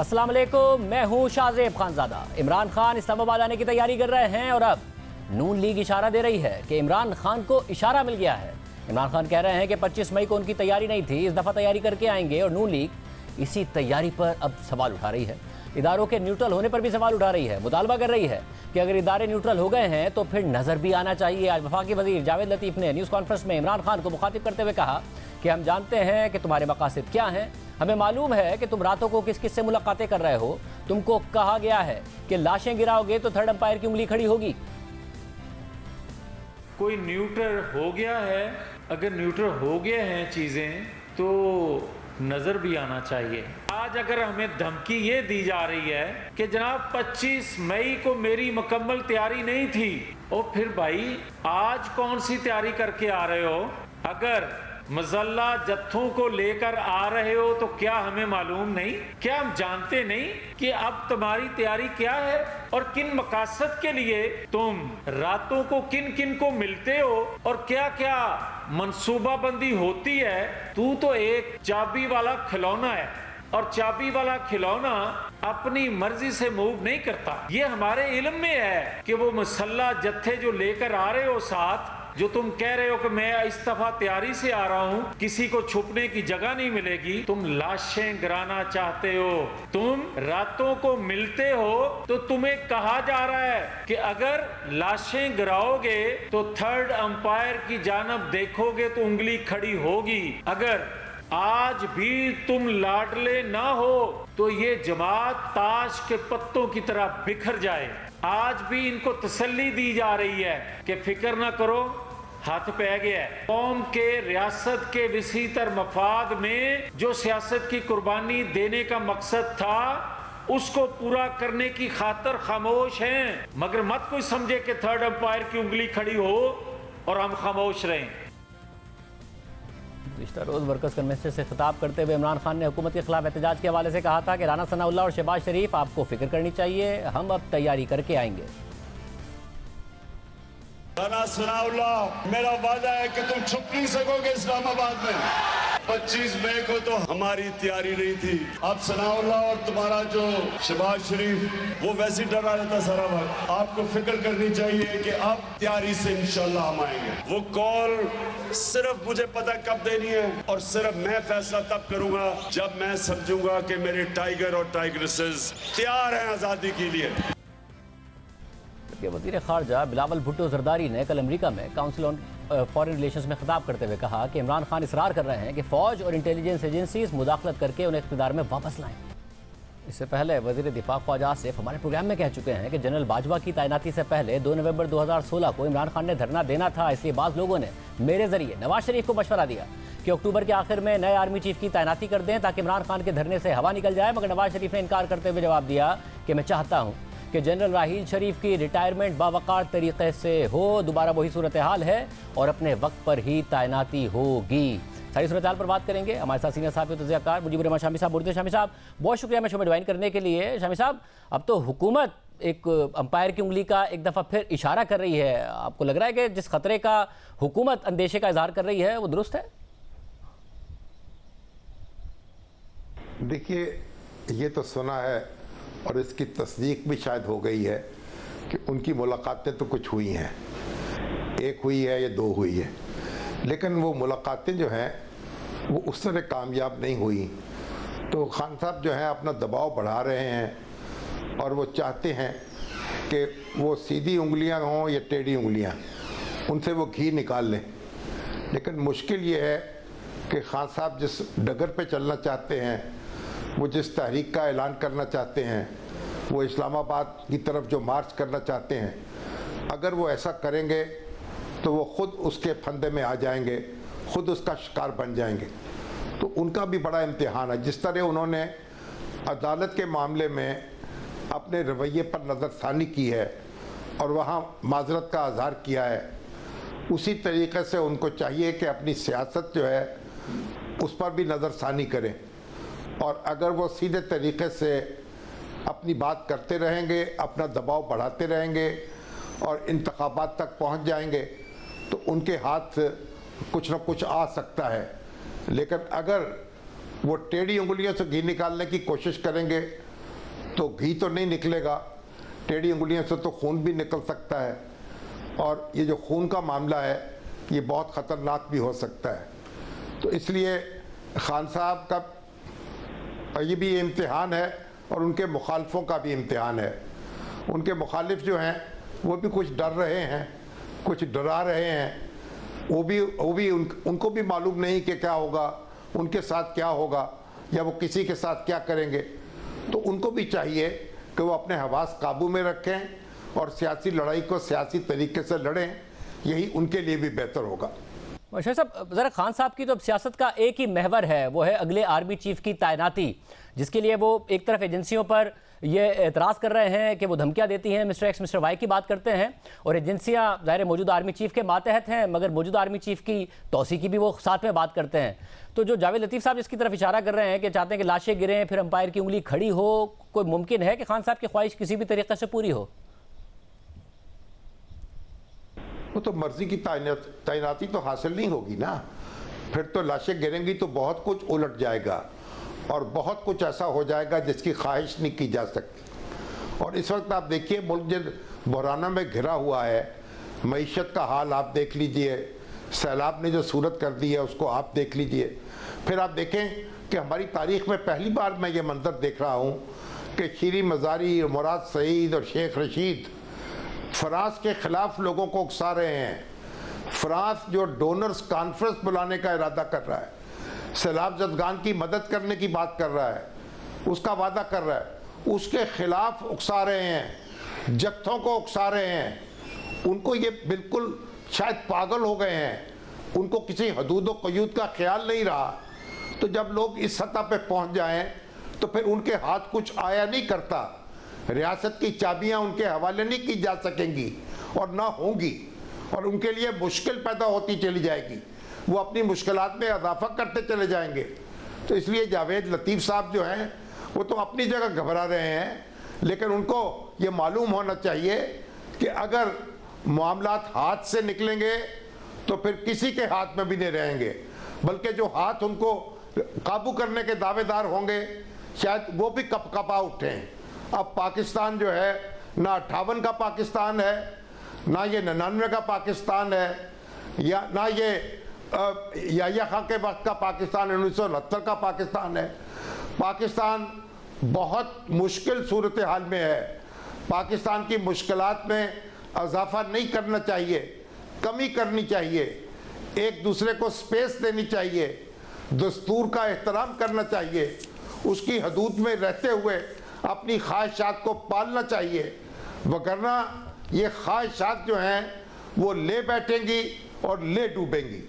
अस्सलाम वालेकुम, मैं हूं शाहजेब खानजादा। इमरान खान इस्लामाबाद आने की तैयारी कर रहे हैं और अब नून लीग इशारा दे रही है कि इमरान खान को इशारा मिल गया है। इमरान खान कह रहे हैं कि 25 मई को उनकी तैयारी नहीं थी, इस दफ़ा तैयारी करके आएंगे और नून लीग इसी तैयारी पर अब सवाल उठा रही है। इदारों के न्यूट्रल होने पर भी सवाल उठा रही है, मुतालबा कर रही है कि अगर इदारे न्यूट्रल हो गए हैं तो फिर नज़र भी आना चाहिए। आज वफाकी वज़ीर जावेद लतीफ़ ने न्यूज़ कॉन्फ्रेंस में इमरान खान को मुखातिब करते हुए कहा कि हम जानते हैं कि तुम्हारे मकासद क्या हैं, हमें मालूम है कि तुम रातों को किस किस से मुलाकातें कर रहे हो। तुमको कहा गया है कि लाशें गिराओगे तो थर्ड अंपायर की उंगली खड़ी होगी। कोई न्यूट्रल हो गया है, अगर न्यूट्रल हो गए हैं चीज़ें तो नज़र भी आना चाहिए। आज अगर हमें धमकी ये दी जा रही है कि जनाब 25 मई को मेरी मुकम्मल तैयारी नहीं थी, और फिर भाई आज कौन सी तैयारी करके आ रहे हो? अगर मजल्ला जत्थों को लेकर आ रहे हो तो क्या हमें मालूम नहीं? क्या हम जानते नहीं कि अब तुम्हारी तैयारी क्या है और किन मकासद के लिए तुम रातों को किन किन को मिलते हो और क्या क्या मंसूबाबंदी होती है? तू तो एक चाबी वाला खिलौना है और चाबी वाला खिलौना अपनी मर्जी से मूव नहीं करता। ये हमारे इल्म में है कि वो मुसल्ला जत्थे जो लेकर आ रहे हो साथ, जो तुम कह रहे हो कि मैं इस दफा तैयारी से आ रहा हूं, किसी को छुपने की जगह नहीं मिलेगी, तुम लाशें गिराना चाहते हो। तुम रातों को मिलते हो तो तुम्हें कहा जा रहा है कि अगर लाशें गिराओगे तो थर्ड अंपायर की जानब देखोगे तो उंगली खड़ी होगी। अगर आज भी तुम लाडले ना हो तो ये जमात ताश के पत्तों की तरह बिखर जाए। आज भी इनको तसल्ली दी जा रही है कि फिक्र ना करो, हाथ पे आ गया है। कौम के रियासत के विसीतर मफाद में जो सियासत की कुर्बानी देने का मकसद था उसको पूरा करने की खातर खामोश हैं, मगर मत कोई समझे कि थर्ड अंपायर की उंगली खड़ी हो और हम खामोश रहें। गुज़िश्ता रोज़ वर्कर्स कन्वेंशन से खिताब करते हुए इमरान खान ने हुकूमत के खिलाफ एहतजाज के हवाले से कहा था कि राना सनाउल्लाह और शहबाज शरीफ आपको फिक्र करनी चाहिए, हम अब तैयारी करके आएंगे। राना सनाउल्लाह, मेरा वादा है कि तुम छुप नहीं सकोगे इस्लामाबाद में। 25 मई को तो हमारी तैयारी नहीं थी। अब सनाउल्लाह और तुम्हारा जो शहबाज शरीफ वो वैसे डरा रहता सारा वक्त। आपको फिक्र करनी चाहिए कि अब तैयारी से इंशाल्लाह हम आएंगे। वो कॉल सिर्फ मुझे पता कब देनी है और सिर्फ मैं फैसला तब करूंगा जब मैं समझूंगा कि मेरे टाइगर और टाइगरेसेस तैयार हैं आज़ादी के लिए। वज़ीर ख़ारजा बिलावल भुट्टो ज़रदारी ने कल अमेरिका में काउंसिल ऑन फॉरेन रिलेशंस में खिताब करते हुए कहा कि इमरान खान इसरार कर रहे हैं कि फ़ौज और इंटेलिजेंस एजेंसीज मुदाखलत करके उन्हें इक़्तिदार में वापस लाएं। इससे पहले वज़ीर दिफा ख्वाजा आसिफ हमारे प्रोग्राम में कह चुके हैं कि जनरल बाजवा की तैनाती से पहले 2 नवंबर 2016 को इमरान खान ने धरना देना था, इसलिए बाज़ लोगों ने मेरे ज़रिए नवाज शरीफ को मशवरा दिया कि अक्टूबर के आखिर में नए आर्मी चीफ की तैनाती कर दें ताकि इमरान खान के धरने से हवा निकल जाए। मगर नवाज शरीफ ने इनकार करते हुए जवाब दिया कि मैं चाहता हूँ कि जनरल राहील शरीफ की रिटायरमेंट बावकार तरीके से हो, दोबारा वही सूरत हाल है और अपने वक्त पर ही तैनाती होगी। सारी सूरत हाल पर बात करेंगे, हमारे साथ सीनियर साहब तज़कियाकार मुजीबुर रहमान शामी साहब। बुरदे शामी साहब, बहुत शुक्रिया मैं शो में ज्वाइन करने के लिए। शामी साहब, अब तो हुकूमत एक अंपायर की उंगली का एक दफ़ा फिर इशारा कर रही है, आपको लग रहा है कि जिस खतरे का हुकूमत अंदेशे का इजहार कर रही है वो दुरुस्त है? देखिए, ये तो सुना है और इसकी तस्दीक भी शायद हो गई है कि उनकी मुलाकातें तो कुछ हुई हैं, एक हुई है या 2 हुई है, लेकिन वो मुलाकातें जो हैं वो उस तरह कामयाब नहीं हुई। तो खान साहब जो हैं अपना दबाव बढ़ा रहे हैं और वो चाहते हैं कि वो सीधी उंगलियां हों या टेढ़ी उंगलियां, उनसे वो घी निकाल लें। लेकिन मुश्किल ये है कि खान साहब जिस डगर पे चलना चाहते हैं, वो जिस तहरीक का ऐलान करना चाहते हैं, वो इस्लामाबाद की तरफ जो मार्च करना चाहते हैं, अगर वो ऐसा करेंगे तो वो ख़ुद उसके फंदे में आ जाएंगे, ख़ुद उसका शिकार बन जाएंगे। तो उनका भी बड़ा इम्तिहान है। जिस तरह उन्होंने अदालत के मामले में अपने रवैये पर नज़रसानी की है और वहाँ माजरत का इज़हार किया है, उसी तरीक़े से उनको चाहिए कि अपनी सियासत जो है उस पर भी नज़रसानी करें। और अगर वो सीधे तरीक़े से अपनी बात करते रहेंगे, अपना दबाव बढ़ाते रहेंगे और इंतखाबात तक पहुंच जाएंगे तो उनके हाथ कुछ न कुछ आ सकता है। लेकिन अगर वो टेढ़ी उंगलियों से घी निकालने की कोशिश करेंगे तो घी तो नहीं निकलेगा, टेढ़ी उंगलियों से तो खून भी निकल सकता है, और ये जो खून का मामला है ये बहुत ख़तरनाक भी हो सकता है। तो इसलिए खान साहब का ये भी इम्तिहान है और उनके मुखालफों का भी इम्तिहान है। उनके मुखालिफ जो हैं वो भी कुछ डर रहे हैं, कुछ डरा रहे हैं, उनको भी मालूम नहीं कि क्या होगा, उनके साथ क्या होगा या वो किसी के साथ क्या करेंगे। तो उनको भी चाहिए कि वो अपने हवास काबू में रखें और सियासी लड़ाई को सियासी तरीके से लड़ें, यही उनके लिए भी बेहतर होगा। शाह साहब, ज़रा खान साहब की तो अब सियासत का एक ही महवर है, वो है अगले आर्मी चीफ की तैनाती, जिसके लिए वो एक तरफ एजेंसियों पर ये एतराज़ कर रहे हैं कि वो धमकियां देती हैं, मिस्टर एक्स मिस्टर वाई की बात करते हैं, और एजेंसियां ज़ाहिर मौजूदा आर्मी चीफ के मातहत हैं, मगर मौजूदा आर्मी चीफ की तौसी की भी वो साथ में बात करते हैं। तो जो जावेद लतीफ़ साहब जिसकी तरफ इशारा कर रहे हैं कि चाहते हैं कि लाशें गिरें फिर अंपायर की उंगली खड़ी हो, कोई मुमकिन है कि खान साहब की ख्वाहिश किसी भी तरीके से पूरी हो? वो तो मर्जी की तैनाती तो हासिल नहीं होगी ना, फिर तो लाशें गिरेंगी तो बहुत कुछ उलट जाएगा और बहुत कुछ ऐसा हो जाएगा जिसकी ख्वाहिश नहीं की जा सकती। और इस वक्त आप देखिए मुल्क जिन बहराना में घिरा हुआ है, मईशत का हाल आप देख लीजिए, सैलाब ने जो सूरत कर दी है उसको आप देख लीजिए। फिर आप देखें कि हमारी तारीख में पहली बार मैं ये मंजर देख रहा हूँ कि शीरी मज़ारी, मुराद सईद और शेख रशीद फ्रांस के खिलाफ लोगों को उकसा रहे हैं। फ्रांस जो डोनर्स कॉन्फ्रेंस बुलाने का इरादा कर रहा है, सैलाब ज़दगान की मदद करने की बात कर रहा है, उसका वादा कर रहा है, उसके खिलाफ उकसा रहे हैं, जत्थों को उकसा रहे हैं। उनको ये बिल्कुल शायद पागल हो गए हैं, उनको किसी हदूद व क़यूद का ख्याल नहीं रहा। तो जब लोग इस सतह पे पहुंच जाएं तो फिर उनके हाथ कुछ आया नहीं करता, रियासत की चाबियां उनके हवाले नहीं की जा सकेंगी और ना होंगी, और उनके लिए मुश्किल पैदा होती चली जाएगी, वो अपनी मुश्किलात में इजाफा करते चले जाएंगे। तो इसलिए जावेद लतीफ़ साहब जो हैं वो तो अपनी जगह घबरा रहे हैं, लेकिन उनको ये मालूम होना चाहिए कि अगर मामलात हाथ से निकलेंगे तो फिर किसी के हाथ में भी नहीं रहेंगे, बल्कि जो हाथ उनको काबू करने के दावेदार होंगे शायद वो भी कपकपा उठें। अब पाकिस्तान जो है ना 58 का पाकिस्तान है, ना ये 99 का पाकिस्तान है, या ना ये याह्या खां के वक्त का पाकिस्तान 1969 का पाकिस्तान है। पाकिस्तान बहुत मुश्किल सूरत हाल में है। पाकिस्तान की मुश्किलात में इजाफा नहीं करना चाहिए, कमी करनी चाहिए, एक दूसरे को स्पेस देनी चाहिए, दस्तूर का एहतराम करना चाहिए, उसकी हदूद में रहते हुए अपनी ख्वाहिशात को पालना चाहिए, वगरना ये ख्वाहिशात जो हैं वो ले बैठेंगी और ले डूबेंगी।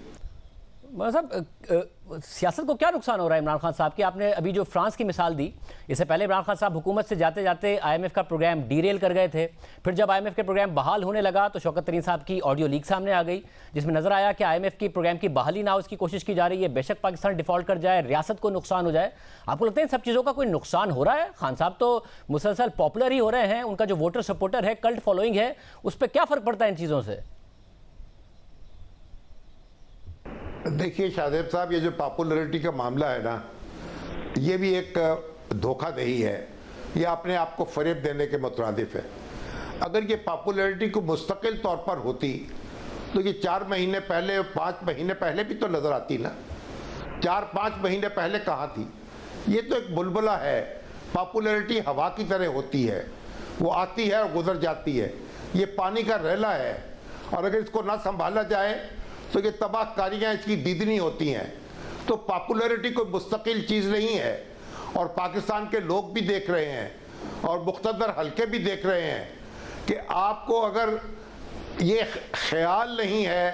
मतलब सियासत को क्या नुकसान हो रहा है इमरान खान साहब की? आपने अभी जो फ्रांस की मिसाल दी, इससे पहले इमरान खान साहब हुकूमत से जाते जाते IMF का प्रोग्राम डीरेल कर गए थे। फिर जब IMF के प्रोग्राम बहाल होने लगा तो शौकत तरीन साहब की ऑडियो लीक सामने आ गई, जिसमें नजर आया कि IMF की प्रोग्राम की बहाली ना हो उसकी कोशिश की जा रही है। बेशक पाकिस्तान डिफॉल्ट कर जाए, रियासत को नुकसान हो जाए। आपको लगता है इन सब चीज़ों का कोई नुकसान हो रहा है? खान साहब तो मुसलसल पॉपुलर ही हो रहे हैं, उनका जो वोटर सपोर्टर है, कल्ट फॉलोइंग है, उस पर क्या फ़र्क पड़ता है इन चीज़ों से? देखिए शाहजेब साहब, ये जो पॉपुलैरिटी का मामला है ना, ये भी एक धोखाधड़ी है, ये अपने आप को फरेब देने के मुतरादिफ है। अगर ये पॉपुलैरिटी को मुस्तकिल तौर पर होती तो ये 4 महीने पहले, 5 महीने पहले भी तो नज़र आती ना। 4-5 महीने पहले कहाँ थी? ये तो एक बुलबुला है। पॉपुलैरिटी हवा की तरह होती है, वो आती है और गुजर जाती है। ये पानी का रेला है, और अगर इसको ना संभाला जाए तो ये तबाहकारियाँ इसकी दीदनी होती हैं। तो पॉपुलैरिटी कोई मुस्तकिल चीज़ नहीं है, और पाकिस्तान के लोग भी देख रहे हैं और मुख्तदर हल्के भी देख रहे हैं कि आपको अगर ये ख्याल नहीं है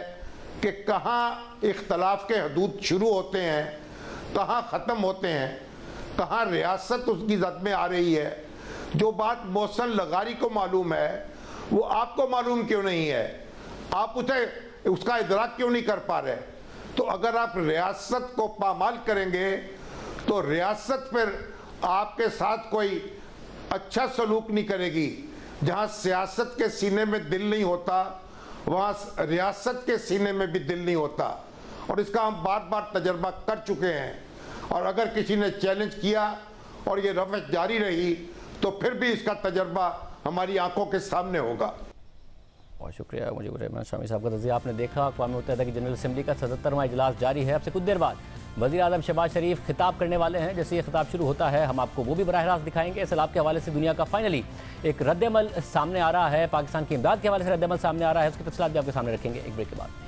कि कहाँ इख्तलाफ के हदूद शुरू होते हैं, कहाँ ख़त्म होते हैं, कहाँ रियासत उसकी जद में आ रही है, जो बात मोहसन लगारी को मालूम है वो आपको मालूम क्यों नहीं है? आप उसे उसका इदराक क्यों नहीं कर पा रहे? तो अगर आप रियासत को पामाल करेंगे तो रियासत फिर आपके साथ कोई अच्छा सलूक नहीं करेगी। जहां सियासत के सीने में दिल नहीं होता, वहां रियासत के सीने में भी दिल नहीं होता, और इसका हम बार बार तजर्बा कर चुके हैं। और अगर किसी ने चैलेंज किया और ये रवश जारी रही तो फिर भी इसका तजर्बा हमारी आंखों के सामने होगा। बहुत शुक्रिया मुजीबुर रहमान शामी साहब का तज़िया आपने देखा। अक़वाम मुत्तहिदा की जनरल असम्बली का 77वां इजलास जारी है। अब से कुछ देर बाद वज़ीर आज़म शहबाज शरीफ खिताब करने वाले हैं। जैसे ये खिताब शुरू होता है हम आपको वो भी बराह रास्त दिखाएंगे। सैलाब के हवाले से दुनिया का फाइनली एक रद्दअमल सामने आ रहा है, पाकिस्तान की इमदाद के हवाले से रद्दअमल सामने आ रहा है, उसकी तफसीलात भी आपके सामने रखेंगे एक ब्रेक के बाद।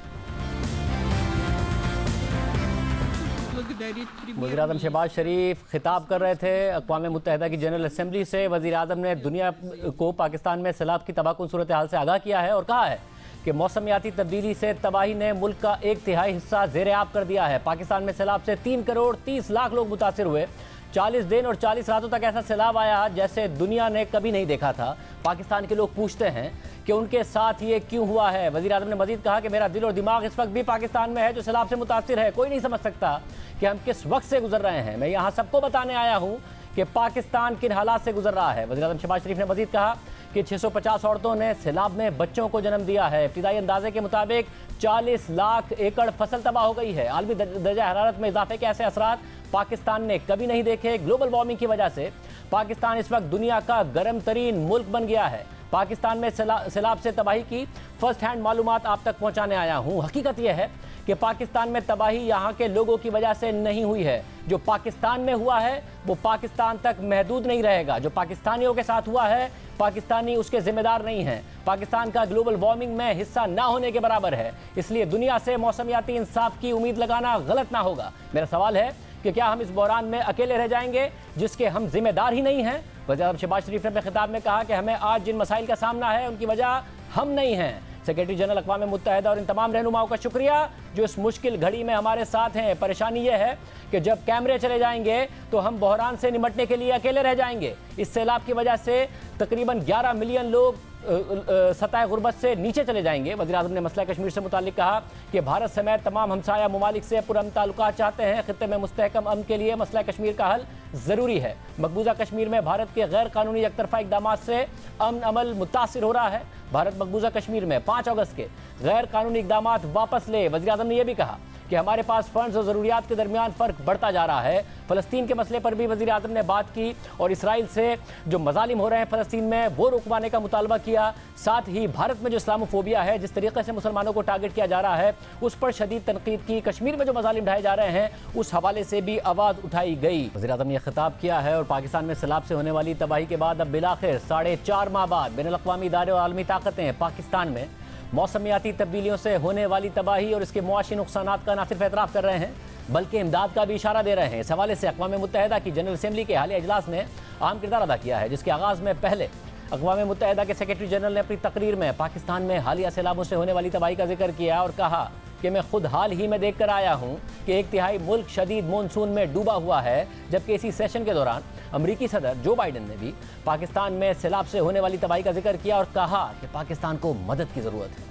वज़ीर आज़म शहबाज शरीफ खिताब कर रहे थे अक़वाम मुत्तहिदा की जनरल असम्बली से। वज़ीर आज़म ने दुनिया को पाकिस्तान में सैलाब की तबाहकुन सूरत हाल से आगाह किया है और कहा है कि मौसमियाती तब्दीली से तबाही ने मुल्क का 1/3 हिस्सा ज़ेर आब कर दिया है। पाकिस्तान में सैलाब से 3 करोड़ 30 लाख लोग मुतासिर हुए। 40 दिन और 40 रातों तक ऐसा सैलाब आया जैसे दुनिया ने कभी नहीं देखा था। पाकिस्तान के लोग पूछते हैं कि उनके साथ ये क्यों हुआ है। वज़ीर आज़म ने मज़ीद कहा कि मेरा दिल और दिमाग इस वक्त भी पाकिस्तान में है जो सैलाब से मुतासिर है। कोई नहीं समझ सकता कि हम किस वक्त से गुजर रहे हैं। मैं यहाँ सबको बताने आया हूँ कि पाकिस्तान किन हालात से गुजर रहा है। वज़ीर आज़म शहबाज शरीफ ने मज़ीद कहा कि 650 औरतों ने सैलाब में बच्चों को जन्म दिया है। इब्तिदाई अंदाजे के मुताबिक 40 लाख एकड़ फसल तबाह हो गई है। आलमी दर्जा हरारत में इजाफे के ऐसे असरात पाकिस्तान ने कभी नहीं देखे। ग्लोबल वार्मिंग की वजह से पाकिस्तान इस वक्त दुनिया का गर्म तरीन मुल्क बन गया है। पाकिस्तान में सैलाब से तबाही की फर्स्ट हैंड मालूमात आप तक पहुंचाने आया हूं। हकीकत यह है कि पाकिस्तान में तबाही यहाँ के लोगों की वजह से नहीं हुई है। जो पाकिस्तान में हुआ है वो पाकिस्तान तक महदूद नहीं रहेगा। जो पाकिस्तानियों के साथ हुआ है पाकिस्तानी उसके जिम्मेदार नहीं हैं। पाकिस्तान का ग्लोबल वार्मिंग में हिस्सा ना होने के बराबर है। इसलिए दुनिया से मौसमियाती इंसाफ की उम्मीद लगाना गलत ना होगा। मेरा सवाल है कि क्या हम इस बहरान में अकेले रह जाएंगे जिसके हम जिम्मेदार ही नहीं हैं। वज़ीर आज़म शहबाज शरीफ ने अपने खिताब में कहा कि हमें आज जिन मसाइल का सामना है उनकी वजह हम नहीं हैं। सेक्रेटरी जनरल अक़वाम मुत्तहिदा और इन तमाम रहनुमाओं का शुक्रिया जो इस मुश्किल घड़ी में हमारे साथ हैं। परेशानी ये है कि जब कैमरे चले जाएंगे तो हम बहरान से निपटने के लिए अकेले रह जाएंगे। इस सैलाब की वजह से तकरीबन 11 मिलियन लोग सतह गुर्बत से नीचे चले जाएंगे। वज़ीर आज़म ने मसला कश्मीर से मुतालिक कहा कि भारत समेत तमाम हमसाया ममालिक से पुरअमन ताल्लुकात चाहते हैं। खित्ते में मुस्तहकम अमन के लिए मसला कश्मीर का हल ज़रूरी है। मकबूजा कश्मीर में भारत के गैर कानूनी एकतरफा इक़दामात से अमन अमल मुतासिर हो रहा है। भारत मकबूजा कश्मीर में 5 अगस्त के गैर कानूनी इक़दामात वापस ले। वज़ीर आज़म ने यह भी कहा कि हमारे पास फंड्स और ज़रूरियात के दरमियान फ़र्क बढ़ता जा रहा है। फ़लस्तीन के मसले पर भी वज़ीर आज़म ने बात की और इसराइल से जो मज़ालिम हो रहे हैं फ़लस्तीन में वो रुकवाने का मुतालबा किया। साथ ही भारत में जो इस्लामोफोबिया है, जिस तरीके से मुसलमानों को टारगेट किया जा रहा है, उस पर शदीद तनकीद की। कश्मीर में जो मज़ालिम ढाए जा रहे हैं उस हवाले से भी आवाज़ उठाई गई। वज़ीर आज़म ने यह खिताब किया है और पाकिस्तान में सैलाब से होने वाली तबाही के बाद अब बिलाखिर 4.5 माह बाद बैनुल अक़वामी इदारे और आलमी ताकतें पाकिस्तान में मौसमियाती तब्दीलियों से होने वाली तबाही और इसके मुआशी नुकसानात का न सिर्फ एतराफ़ कर रहे हैं बल्कि इमदाद का भी इशारा दे रहे हैं। इस हवाले से अक़वाम मुत्तहिदा की जनरल असम्बली के हालिया इजलास ने अहम किरदार अदा किया है, जिसके आगाज़ में पहले अक़वाम मुत्तहिदा के सेक्रेटरी जनरल ने अपनी तकरीर में पाकिस्तान में हालिया सैलाबों से होने वाली तबाही का जिक्र किया और कहा कि मैं खुद हाल ही में देख कर आया हूँ कि 1/3 मुल्क शदीद मानसून में डूबा हुआ है। जबकि इसी सेशन के दौरान अमरीकी सदर जो बाइडन ने भी पाकिस्तान में सैलाब से होने वाली तबाही का जिक्र किया और कहा कि पाकिस्तान को मदद की ज़रूरत है।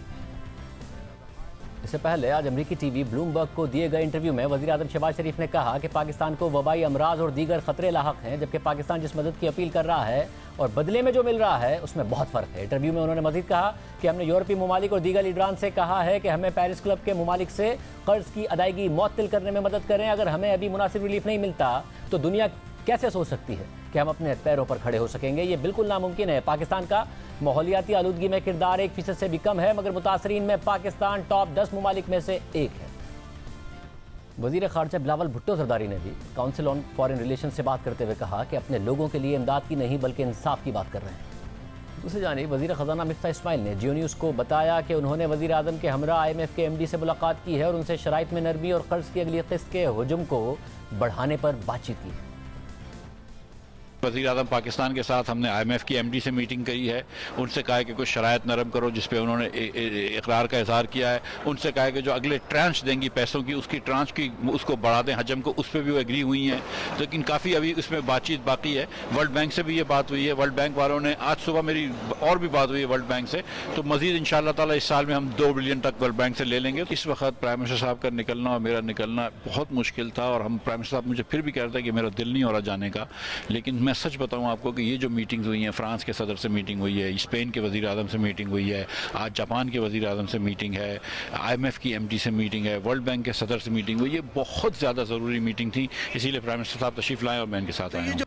इससे पहले आज अमरीकी टीवी ब्लूमबर्ग को दिए गए इंटरव्यू में वज़ीर आज़म शहबाज शरीफ ने कहा कि पाकिस्तान को वबाई अमराज और दीगर ख़तरे लाहक हैं, जबकि पाकिस्तान जिस मदद की अपील कर रहा है और बदले में जो मिल रहा है उसमें बहुत फ़र्क है। इंटरव्यू में उन्होंने मज़ीद कहा कि हमने यूरोपीय ममालिक और दीगर लीडरान से कहा है कि हमें पेरिस क्लब के ममालिक से कर्ज़ की अदायगी मुअत्तल करने में मदद करें। अगर हमें अभी मुनासिब रिलीफ नहीं मिलता तो दुनिया कैसे सोच सकती है कि हम अपने पैरों पर खड़े हो सकेंगे। ये बिल्कुल नामुमकिन है। पाकिस्तान का माहौलियाती आलूदगी में किरदार 1% से भी कम है, मगर मुतासरीन में पाकिस्तान टॉप 10 ममालिक में से एक है। वज़ीर ख़ारजा बिलावल भुट्टो ज़रदारी ने भी काउंसिल ऑन फॉरेन रिलेशन से बात करते हुए कहा कि अपने लोगों के लिए इमदाद की नहीं बल्कि इंसाफ की बात कर रहे हैं। दूसरी जानिब वज़ीर ख़ज़ाना मिफ्ता इस्माइल ने जियो न्यूज़ को बताया कि उन्होंने वज़ीर आज़म के हमरा IMF के MD से मुलाकात की है और उनसे शराइत में नरमी और कर्ज़ की अगली किस्त के हुजूम को बढ़ाने पर बातचीत की है। वज़ीर आज़म पाकिस्तान के साथ हमने IMF की MD से मीटिंग करी है। उनसे कहा है कि कुछ शराइत नरम करो, जिस पे उन्होंने इकरार का इजहार किया है। उनसे कहा है कि जो अगले ट्रांच देंगी पैसों की उसकी ट्रांच की उसको बढ़ा दें हजम को, उस पर भी वो एग्री हुई हैं। लेकिन काफ़ी अभी उसमें बातचीत बाकी है। वर्ल्ड बैंक से भी ये बात हुई है। वर्ल्ड बैंक वालों ने आज सुबह मेरी और भी बात हुई है वर्ल्ड बैंक से, तो मज़ीद इंशाअल्लाह ताला इस साल में हम 2 बिलियन तक वर्ल्ड बैंक से ले लेंगे। इस वक्त प्राइम मिनिस्टर साहब का निकलना और मेरा निकलना बहुत मुश्किल था और हम प्राइम मिनिस्टर साहब मुझे फिर भी कह रहे थे कि मेरा दिल नहीं हो रहा जाने का। लेकिन मैं सच बताऊँ आपको कि ये जो मीटिंग्स हुई हैं, फ्रांस के सदर से मीटिंग हुई है, स्पेन के वज़ीर आज़म से मीटिंग हुई है, आज जापान के वज़ीर आज़म से मीटिंग है, IMF की MD से मीटिंग है, वर्ल्ड बैंक के सदर से मीटिंग हुई, ये बहुत ज़्यादा ज़रूरी मीटिंग थी। इसीलिए प्राइम मिनिस्टर साहब तशरीफ़ लाएँ और मैं इनके साथ आया हूँ।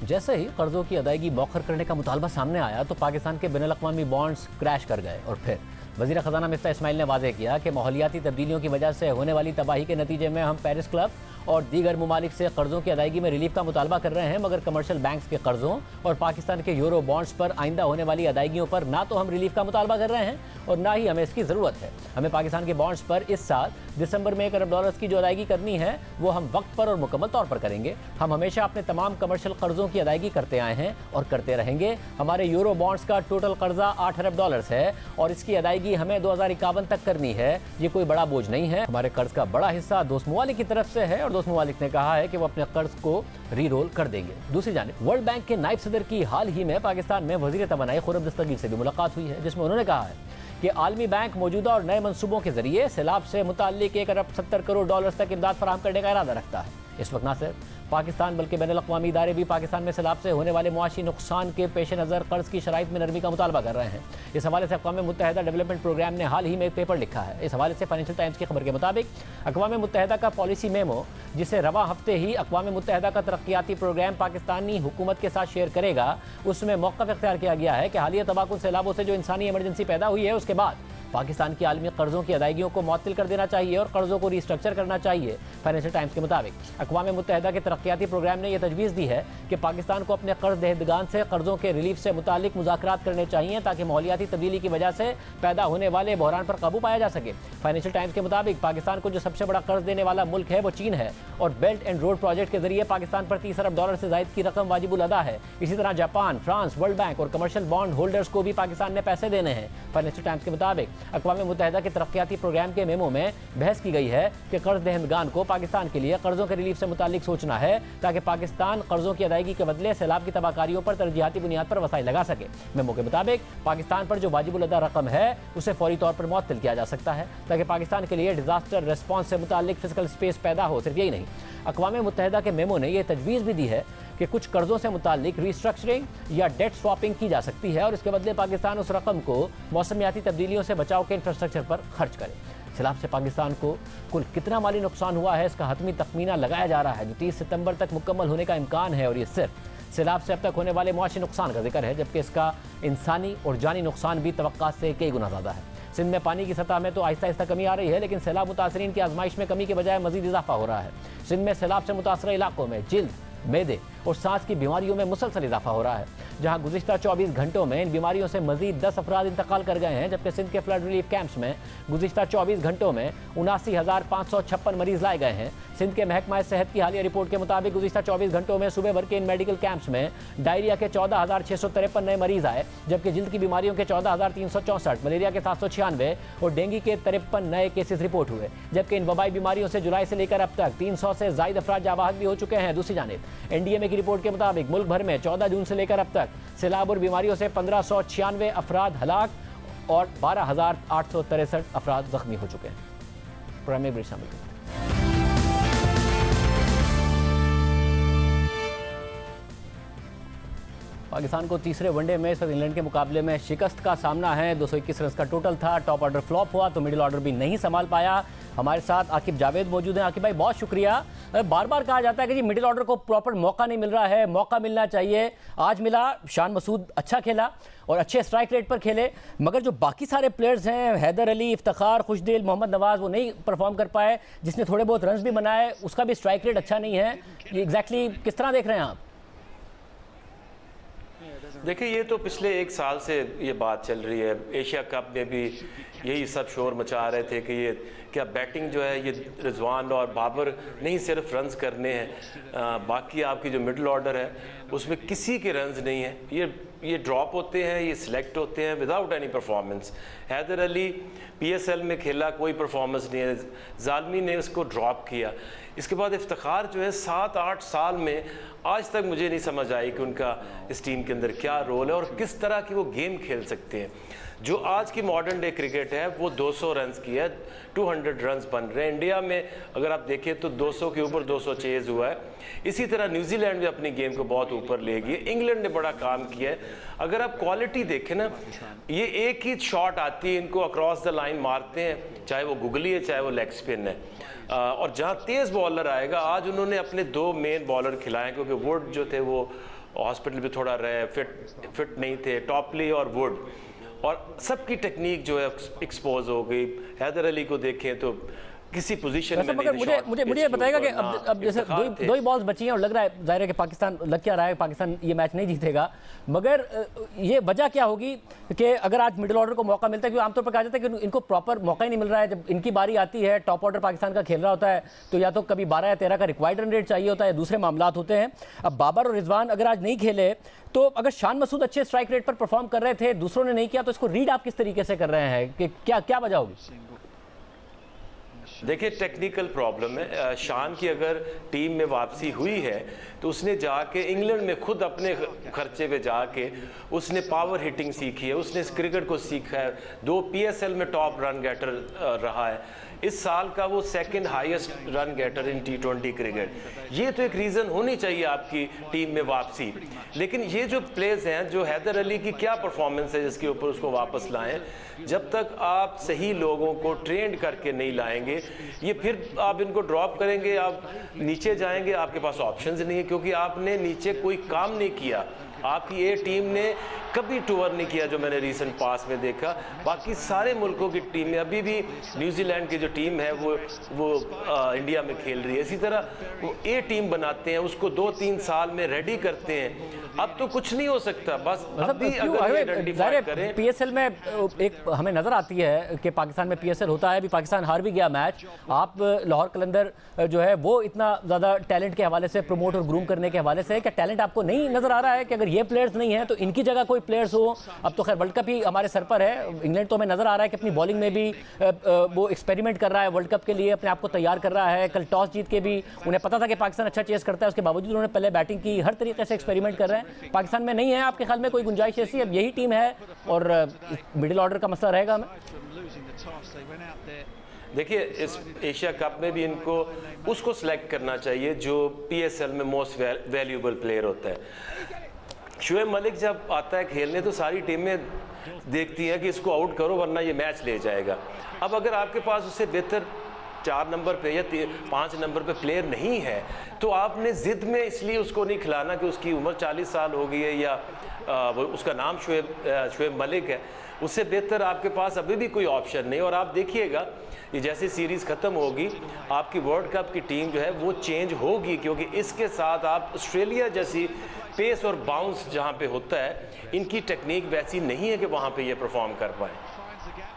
जैसे ही कर्जों की अदायगी मौखर करने का मुतालबा सामने आया तो पाकिस्तान के बैनुल-अक़वामी बॉन्ड्स क्रैश कर गए और फिर वज़ीर ख़ज़ाना मिफ्ताह इस्माइल ने वाज़ेह किया कि माहौलियाती तब्दीलियों की वजह से होने वाली तबाही के नतीजे में हम पेरिस क्लब और दीगर ममालिक से कर्जों की अदायगी में रिलीफ का मुतालबा कर रहे हैं, मगर कमर्शियल बैंक्स के कर्जों और पाकिस्तान के यूरो बॉन्ड्स पर आइंदा होने वाली अदायगियों पर ना तो हम रिलीफ का मुतालबा कर रहे हैं और ना ही हमें इसकी ज़रूरत है। हमें पाकिस्तान के बॉन्ड्स पर इस साल दिसंबर में $1 अरब की जो अदायगी करनी है वो हम वक्त पर और मुकम्मल तौर पर करेंगे। हम हमेशा अपने तमाम कमर्शियल कर्जों की अदायगी करते आए हैं और करते रहेंगे। हमारे यूरो बॉन्ड्स का टोटल कर्जा $8 अरब है और इसकी अदायगी हमें 2051 तक करनी है। ये कोई बड़ा बोझ नहीं है। हमारे कर्ज का बड़ा हिस्सा दोस्त ममालिक की तरफ से है और दोस्त ममालिक ने कहा है कि वो अपने कर्ज को री रोल कर देंगे। दूसरी जानिब वर्ल्ड बैंक के नायब सदर की हाल ही में पाकिस्तान में वज़ीर तवानाई खुर्रम दस्तगीर से भी मुलाकात हुई है, जिसमें उन्होंने कहा है कि आलमी बैंक मौजूदा और नए मंसूबों के जरिए सैलाब से मुताल्लिक $1 अरब तक इमदाद फराहम करने का इरादा रखता है। इस वक्त न सिर्फ पाकिस्तान बल्कि बैनुल-अक़वामी इदारे भी पाकिस्तान में सैलाब से होने वाले मुआशी नुकसान के पेश नज़र कर्ज की शराइत में नरमी का मुतालबा कर रहे हैं। इस हवाले से अक़वाम मुत्तहिदा डेवलपमेंट प्रोग्राम ने हाल ही में एक पेपर लिखा है। इस हवाले से फाइनेंशियल टाइम्स की खबर के मुताबिक अक़वाम मुत्तहिदा का पॉलिसी मेमो, जिसे रवा हफ्ते ही अक़वाम मुत्तहिदा का तरक्याती प्रोग्राम पाकिस्तानी हुकूमत के साथ शेयर करेगा, उसमें मौक़िफ़ इख्तियार किया गया है कि हालिया तबाहकुन सैलाबों से जो इंसानी इमरजेंसी पैदा हुई है उसके बाद पाकिस्तान की आलमी कर्जों की अदायगियों को मुअत्तल कर देना चाहिए और कर्जों को रिस्ट्रक्चर करना चाहिए। फाइनेंशियल टाइम्स के मुताबिक अक़वाम मुत्तहिदा के तरक्याती प्रोग्राम ने यह तजवीज़ दी है कि पाकिस्तान को अपने कर्ज दहिंदगान से कर्जों के रिलीफ से मुतालिक मुज़ाकरात करने चाहिए ताकि माहौलियाती तब्दीली की वजह से पैदा होने वाले बहरान पर काबू पाया जा सके। फाइनेंशियल टाइम्स के मुताबिक पाकिस्तान को जो सबसे बड़ा कर्ज देने वाला मुल्क है वो चीन है और बेल्ट एंड रोड प्रोजेक्ट के जरिए पाकिस्तान पर $30 अरब से ज़ायद की रकम वाजिबुल अदा है। इसी तरह जापान, फ्रांस, वर्ल्ड बैंक और कमर्शियल बॉन्ड होल्डर्स को भी पाकिस्तान ने पैसे देने हैं। फाइनेंशियल टाइम्स के मुताबिक अक़वाम मुत्तहिदा के तरक्याती प्रोग्राम के मेमो में बहस की गई है कि कर्ज दहिंदगान को पाकिस्तान के लिए कर्जों के रिलीफ से मुतालिक सोचना है ताकि पाकिस्तान कर्जों की अदायगी के बदले सैलाब की तबाहकारियों पर तरजीहाती बुनियाद पर वसाइल लगा सके। मेमो के मुताबिक पाकिस्तान पर जो वाजिबुल अदा रकम है उसे फौरी तौर पर मुअत्तल किया जा सकता है ताकि पाकिस्तान के लिए डिजास्टर रिस्पॉन्स से मुतालिक फिजिकल स्पेस पैदा हो। सिर्फ यही नहीं, अक़वाम मुत्तहिदा के मेमो ने यह तजवीज़ भी दी है कि कुछ कर्जों से मुतालिक रीस्ट्रक्चरिंग या डेट स्वैपिंग की जा सकती है और इसके बदले पाकिस्तान उस रकम को मौसमियाती तब्दीलियों से बचाव के इंफ्रास्ट्रक्चर पर खर्च करे। सैलाब से पाकिस्तान को कुल कितना माली नुकसान हुआ है इसका हतमी तखमीना लगाया जा रहा है जो 30 सितंबर तक मुकम्मल होने का इम्कान है और ये सिर्फ सैलाब से अब तक होने वाले मुआशी नुकसान का जिक्र है, जबकि इसका इंसानी और जानी नुकसान भी तवक्कात से कई गुना ज़्यादा है। सिंध में पानी की सतह में तो आहिस्ता आहिस्ता कमी आ रही है, लेकिन सैलाब मुतासरीन की आजमाइश में कमी के बजाय मजीद इजाफा हो रहा है। सिंध में सैलाब से मुतासर इलाकों में जिल्द, मैदे और सांस की बीमारियों में मुसलसल इजाफा हो रहा है, जहां गुज़िश्ता 24 घंटों में इन बीमारियों से मजीद 10 अफराद इंतकाल कर गए हैं, जबकि सिंध के फ्लड रिलीफ कैंप्स में गुज़िश्ता 24 घंटों में 79,556 मरीज लाए गए हैं। सिंध के महकमा सेहत की हालिया रिपोर्ट के मुताबिक गुज़िश्ता 24 घंटों में सूबे भर के इन मेडिकल कैंप्स में डायरिया के 14,653 नए मरीज आए, जबकि जिल्द की बीमारियों के 14,364, मलेरिया के 796 और डेंगू के 53 नए केसेस रिपोर्ट हुए, जबकि इन वबाई बीमारियों से जुलाई से लेकर अब तक 300 से ज़ायद अफराद जाबाहक भी हो चुके हैं। दूसरी जानिब एनडीएमए की रिपोर्ट के मुताबिक मुल्क भर में 14 जून से लेकर अब तक सैलाब और बीमारियों से 1596 अफराद हलाक और 12,863 अफराद जख्मी हो चुके हैं। प्रोग्राम में शामिल करें। पाकिस्तान को तीसरे वनडे में इंग्लैंड के मुकाबले में शिकस्त का सामना है। 221 रन का टोटल था। टॉप ऑर्डर फ्लॉप हुआ तो मिडिल ऑर्डर भी नहीं संभाल पाया। हमारे साथ आकिब जावेद मौजूद हैं। आकिब भाई बहुत शुक्रिया। बार बार कहा जाता है कि जी मिडिल ऑर्डर को प्रॉपर मौका नहीं मिल रहा है, मौका मिलना चाहिए। आज मिला। शान मसूद अच्छा खेला और अच्छे स्ट्राइक रेट पर खेले, मगर जो बाकी सारे प्लेयर्स हैं हैदर अली, इफ्तिखार, खुशदिल, मोहम्मद नवाज, वो नहीं परफॉर्म कर पाए। जिसने थोड़े बहुत रन्स भी बनाए उसका भी स्ट्राइक रेट अच्छा नहीं है। ये एग्जैक्टली किस तरह देख रहे हैं आप? देखिए, ये तो पिछले एक साल से ये बात चल रही है। एशिया कप में भी यही सब शोर मचा रहे थे कि ये क्या बैटिंग जो है ये रिजवान और बाबर नहीं सिर्फ रन्स करने हैं, बाकी आपकी जो मिडिल ऑर्डर है उसमें किसी के रन्स नहीं है। ये ड्रॉप होते हैं, ये सिलेक्ट होते हैं without any performance. Haider Ali PSL में खेला, कोई परफॉर्मेंस नहीं है, जालमी ने उसको ड्रॉप किया। इसके बाद इफ्तिखार जो है 7-8 साल में आज तक मुझे नहीं समझ आई कि उनका इस टीम के अंदर क्या रोल है और किस तरह की वो गेम खेल सकते हैं। जो आज की मॉडर्न डे क्रिकेट है वो 200 रन्स की है, 200 रन्स बन रहे हैं। इंडिया में अगर आप देखें तो 200 के ऊपर 200 चेज हुआ है। इसी तरह न्यूजीलैंड भी अपनी गेम को बहुत ऊपर ले गई है। इंग्लैंड ने बड़ा काम किया है। अगर आप क्वालिटी देखें ना, ये एक ही शॉट आती है, इनको अक्रॉस द लाइन मारते हैं, चाहे वो गुगली है चाहे वो लेग स्पिन है। और जहाँ तेज़ बॉलर आएगा, आज उन्होंने अपने 2 मेन बॉलर खिलाए क्योंकि वुड जो थे वो हॉस्पिटल में थोड़ा रहे, फिट नहीं थे, टॉपली और वुड, और सबकी टेक्निक जो है एक्सपोज हो गई। हैदर अली को देखें तो किसी पोजीशन में मगर मुझे बताएगा कि अब जैसे दो ही बॉल्स बची हैं और लग रहा है, जाहिर है कि पाकिस्तान, लग क्या रहा है पाकिस्तान ये मैच नहीं जीतेगा, मगर ये वजह क्या होगी कि अगर आज मिडिल ऑर्डर को मौका मिलता है, क्योंकि आमतौर पर कहा जाता है कि इनको प्रॉपर मौका ही नहीं मिल रहा है। जब इनकी बारी आती है, टॉप ऑर्डर पाकिस्तान का खेल रहा होता है, तो या तो कभी 12 या 13 का रिक्वायर्ड रन रेट चाहिए होता है, दूसरे मामलात होते हैं। अब बाबर और रिजवान अगर आज नहीं खेले, तो अगर शान मसूद अच्छे स्ट्राइक रेट पर परफॉर्म कर रहे थे, दूसरों ने नहीं किया, तो इसको रीड आप किस तरीके से कर रहे हैं कि क्या वजह होगी? देखिए, टेक्निकल प्रॉब्लम है। शान की अगर टीम में वापसी हुई है तो उसने जाके इंग्लैंड में खुद अपने खर्चे पे जाके उसने पावर हिटिंग सीखी है, उसने इस क्रिकेट को सीखा है, 2 PSL में टॉप रन गेटर रहा है, इस साल का वो सेकंड हाईएस्ट रन गेटर इन T20 क्रिकेट। ये तो एक रीज़न होनी चाहिए आपकी टीम में वापसी। लेकिन ये जो प्लेयर्स हैं, जो हैदर अली की क्या परफॉर्मेंस है जिसके ऊपर उसको वापस लाएं, जब तक आप सही लोगों को ट्रेंड करके नहीं लाएंगे, ये फिर आप इनको ड्रॉप करेंगे, आप नीचे जाएंगे, आपके पास ऑप्शंस नहीं है, क्योंकि आपने नीचे कोई काम नहीं किया। आपकी ये टीम ने कभी टूर नहीं किया जो मैंने रीसेंट पास में देखा। बाकी सारे मुल्कों की टीमें, अभी भी न्यूजीलैंड की जो टीम है वो इंडिया में खेल रही है, इसी तरह वो ए टीम बनाते हैं, उसको 2-3 साल में रेडी करते हैं। अब तो कुछ नहीं हो सकता, बस अभी अगर आइडेंटिफाई करें। PSL में एक हमें नजर आती है कि पाकिस्तान में PSL होता है, अभी पाकिस्तान हार भी गया मैच। आप लाहौर कलंदर जो है वो इतना ज़्यादा टैलेंट के हवाले से, प्रमोट और ग्रूम करने के हवाले से, क्या टैलेंट आपको नहीं नजर आ रहा है कि अगर ये प्लेयर्स नहीं है तो इनकी जगह कोई प्लेयर्स हो? अब तो खैर वर्ल्ड कप ही हमारे सर पर है। इंग्लैंड तो हमें नजर आ रहा है कि अपनी बॉलिंग में भी वो एक्सपेरिमेंट कर रहा है, वर्ल्ड कप के लिए अपने आप को तैयार कर रहा है। कल टॉस जीत के भी उन्हें पता था कि पाकिस्तान अच्छा चेस करता है, उसके बावजूद उन्होंने पहले बैटिंग की, हर तरीके से एक्सपेरिमेंट कर रहे हैं। पाकिस्तान में नहीं है आपके ख्याल में कोई गुंजाइश ऐसी? अब यही टीम है और मिडिल ऑर्डर का मसला रहेगा हमें। देखिए, इस एशिया कप में भी इनको उसको सिलेक्ट करना चाहिए जो PSL में मोस्ट वैल्यूएबल प्लेयर होता है। शुएब मलिक जब आता है खेलने तो सारी टीमें देखती हैं कि इसको आउट करो वरना ये मैच ले जाएगा। अब अगर आपके पास उससे बेहतर 4 नंबर पे या 5 नंबर पे प्लेयर नहीं है, तो आपने ज़िद में इसलिए उसको नहीं खिलाना कि उसकी उम्र 40 साल हो गई है या उसका नाम शुएब मलिक है। उससे बेहतर आपके पास अभी भी कोई ऑप्शन नहीं। और आप देखिएगा, ये जैसे सीरीज़ ख़त्म होगी, आपकी वर्ल्ड कप की टीम जो है वो चेंज होगी, क्योंकि इसके साथ आप ऑस्ट्रेलिया जैसी पेस और बाउंस जहाँ पे होता है, इनकी टेक्निक वैसी नहीं है कि वहाँ पे ये परफॉर्म कर पाए।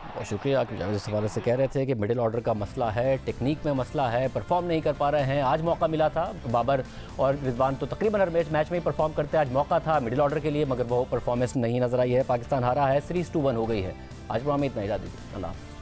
बहुत शुक्रिया कि जावेद इस हवाले से कह रहे थे कि मिडिल ऑर्डर का मसला है, टेक्निक में मसला है, परफॉर्म नहीं कर पा रहे हैं। आज मौका मिला था, बाबर और रिजवान तो तकरीबन हर मैच में ही परफॉर्म करते हैं। आज मौका था मिडिल ऑर्डर के लिए, मगर वो परफॉर्मेंस नहीं नजर आई है। पाकिस्तान हारा है, सीरीज़ 2-1 हो गई है। आज प्रोग्राम में इतना ही, इजाज़त दीजिए, अल्लाह हाफ़िज़।